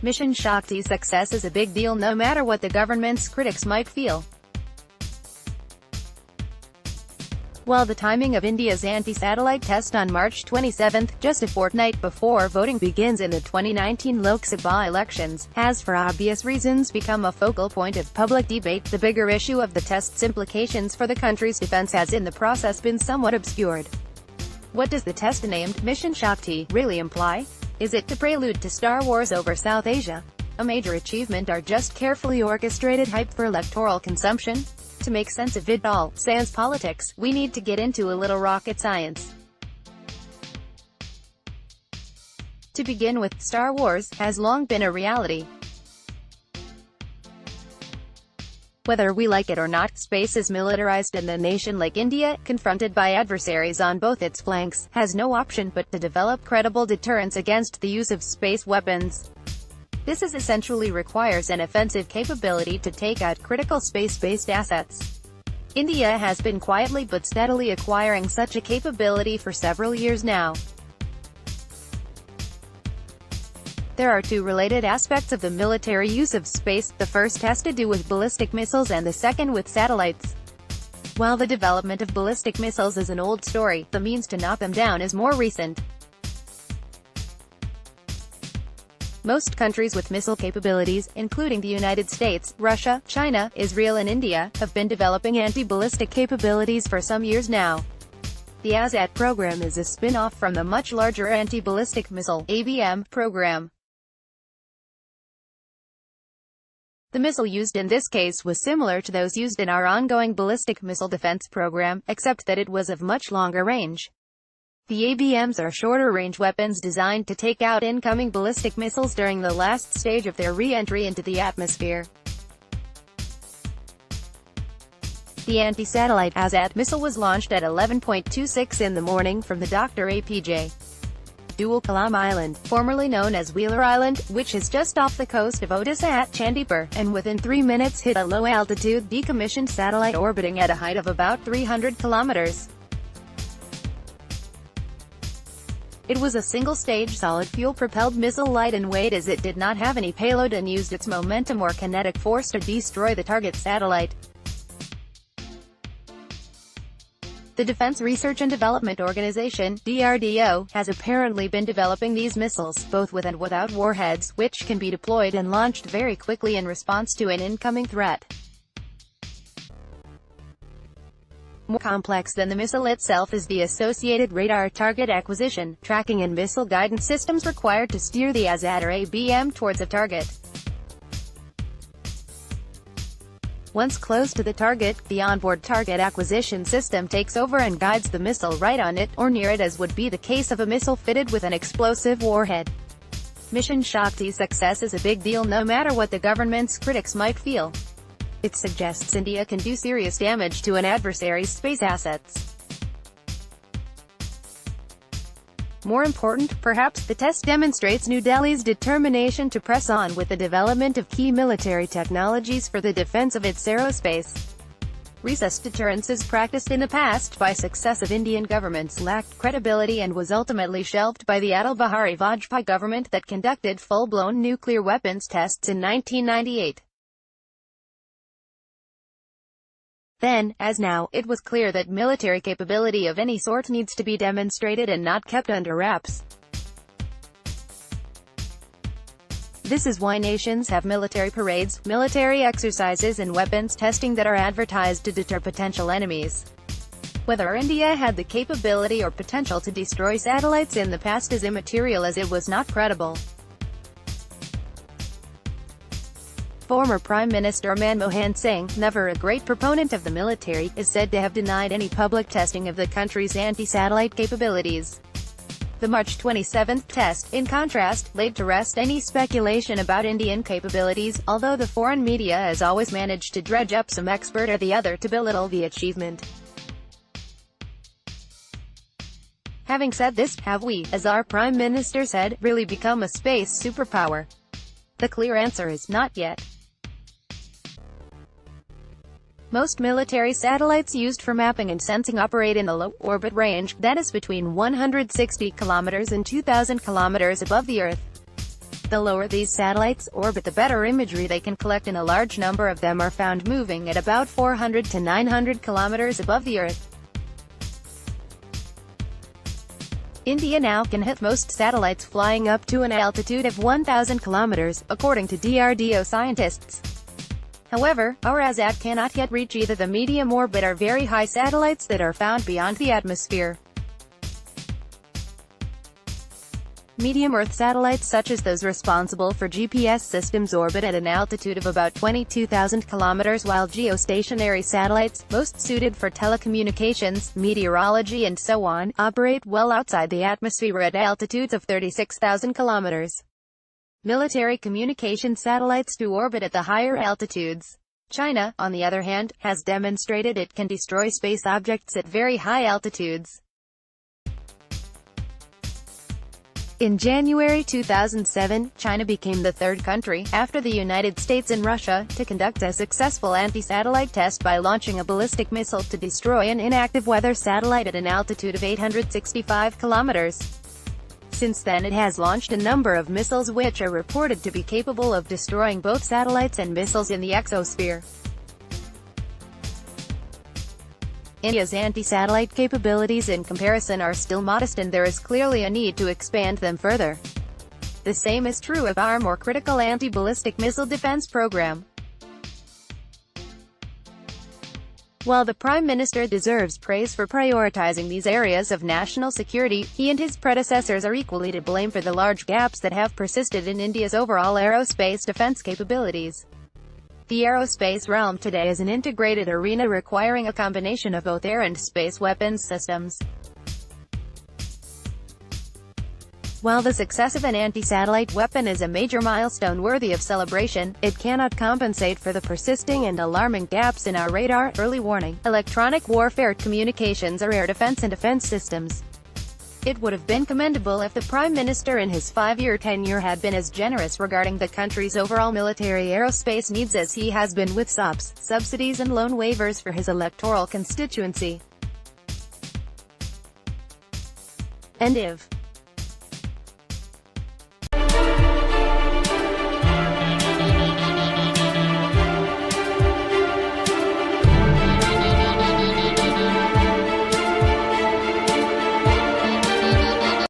Mission Shakti's success is a big deal no matter what the government's critics might feel. While the timing of India's anti-satellite test on March 27, just a fortnight before voting begins in the 2019 Lok Sabha elections, has for obvious reasons become a focal point of public debate, the bigger issue of the test's implications for the country's defense has in the process been somewhat obscured. What does the test named Mission Shakti really imply? Is it the prelude to Star Wars over South Asia? A major achievement, or just carefully orchestrated hype for electoral consumption? To make sense of it all, sans politics, we need to get into a little rocket science. To begin with, Star Wars has long been a reality. Whether we like it or not, space is militarized, and a nation like India, confronted by adversaries on both its flanks, has no option but to develop credible deterrence against the use of space weapons. This essentially requires an offensive capability to take out critical space-based assets. India has been quietly but steadily acquiring such a capability for several years now. There are two related aspects of the military use of space, the first has to do with ballistic missiles and the second with satellites. While the development of ballistic missiles is an old story, the means to knock them down is more recent. Most countries with missile capabilities, including the United States, Russia, China, Israel and India, have been developing anti-ballistic capabilities for some years now. The ASAT program is a spin-off from the much larger anti-ballistic missile (ABM) program. The missile used in this case was similar to those used in our ongoing ballistic missile defense program, except that it was of much longer range. The ABMs are shorter-range weapons designed to take out incoming ballistic missiles during the last stage of their re-entry into the atmosphere. The anti-satellite ASAT missile was launched at 11:26 in the morning from the Dr. APJ Abdul Kalam Island, formerly known as Wheeler Island, which is just off the coast of Odisha at Chandipur, and within 3 minutes hit a low-altitude, decommissioned satellite orbiting at a height of about 300 kilometers. It was a single-stage solid-fuel propelled missile, light in weight as it did not have any payload and used its momentum or kinetic force to destroy the target satellite. The Defense Research and Development Organization, DRDO, has apparently been developing these missiles, both with and without warheads, which can be deployed and launched very quickly in response to an incoming threat. More complex than the missile itself is the associated radar target acquisition, tracking and missile guidance systems required to steer the ASAT or ABM towards a target. Once close to the target, the onboard target acquisition system takes over and guides the missile right on it, or near it, as would be the case of a missile fitted with an explosive warhead. Mission Shakti's success is a big deal no matter what the government's critics might feel. It suggests India can do serious damage to an adversary's space assets. More important, perhaps, the test demonstrates New Delhi's determination to press on with the development of key military technologies for the defense of its aerospace. Recess deterrences practiced in the past by successive Indian governments lacked credibility and was ultimately shelved by the Atal Bihari Vajpayee government that conducted full-blown nuclear weapons tests in 1998. Then, as now, it was clear that military capability of any sort needs to be demonstrated and not kept under wraps. This is why nations have military parades, military exercises and weapons testing that are advertised to deter potential enemies. Whether India had the capability or potential to destroy satellites in the past is immaterial, as it was not credible. Former Prime Minister Manmohan Singh, never a great proponent of the military, is said to have denied any public testing of the country's anti-satellite capabilities. The March 27 test, in contrast, laid to rest any speculation about Indian capabilities, although the foreign media has always managed to dredge up some expert or the other to belittle the achievement. Having said this, have we, as our Prime Minister said, really become a space superpower? The clear answer is not yet. Most military satellites used for mapping and sensing operate in the low orbit range, that is between 160 kilometers and 2,000 kilometers above the Earth. The lower these satellites orbit, the better imagery they can collect, and a large number of them are found moving at about 400 to 900 kilometers above the Earth. India now can hit most satellites flying up to an altitude of 1,000 kilometers, according to DRDO scientists. However, our ASAT cannot yet reach either the medium orbit or very high satellites that are found beyond the atmosphere. Medium Earth satellites such as those responsible for GPS systems orbit at an altitude of about 22,000 kilometers, while geostationary satellites, most suited for telecommunications, meteorology and so on, operate well outside the atmosphere at altitudes of 36,000 kilometers. Military communication satellites do orbit at the higher altitudes. China, on the other hand, has demonstrated it can destroy space objects at very high altitudes. In January 2007, China became the third country, after the United States and Russia, to conduct a successful anti-satellite test by launching a ballistic missile to destroy an inactive weather satellite at an altitude of 865 kilometers. Since then it has launched a number of missiles which are reported to be capable of destroying both satellites and missiles in the exosphere. India's anti-satellite capabilities in comparison are still modest, and there is clearly a need to expand them further. The same is true of our more critical anti-ballistic missile defense program. While the Prime Minister deserves praise for prioritizing these areas of national security, he and his predecessors are equally to blame for the large gaps that have persisted in India's overall aerospace defense capabilities. The aerospace realm today is an integrated arena requiring a combination of both air and space weapons systems. While the success of an anti-satellite weapon is a major milestone worthy of celebration, it cannot compensate for the persisting and alarming gaps in our radar, early warning, electronic warfare, communications or air defense and defense systems. It would have been commendable if the Prime Minister in his 5-year tenure had been as generous regarding the country's overall military aerospace needs as he has been with SOPs, subsidies and loan waivers for his electoral constituency. End of.